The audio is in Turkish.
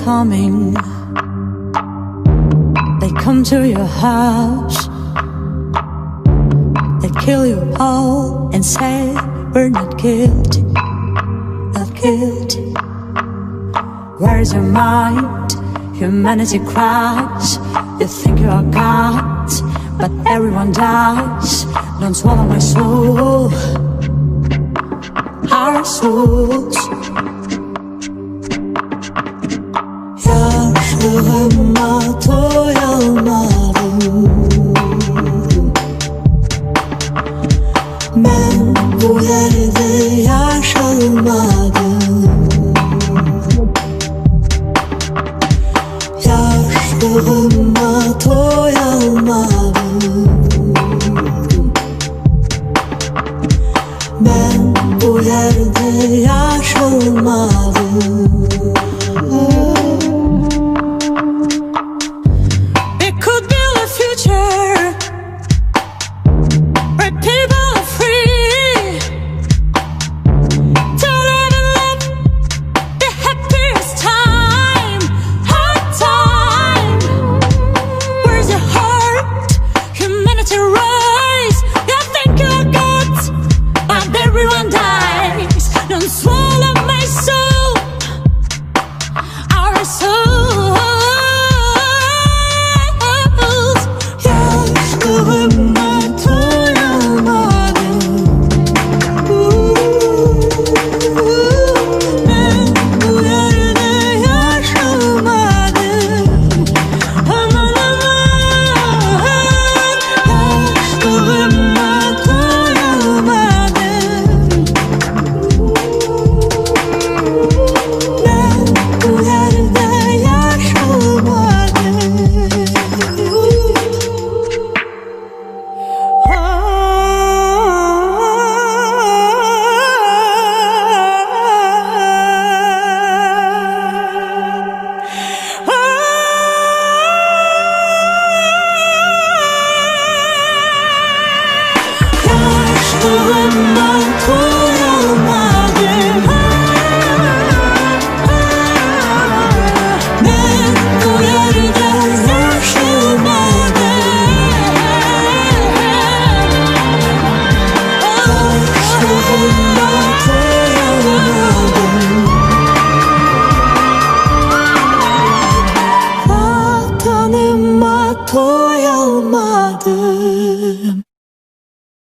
coming. They come to your house, they kill you all and say we're not guilty, not guilty. Where's your mind? Humanity cries. You think you are God, but everyone dies. Don't swallow my soul, our souls. Yaşlığıma doyamadım. Ben bu yerde yaşamadım. Yaşlığıma doyamadım. Ben bu yerde yaşamadım. My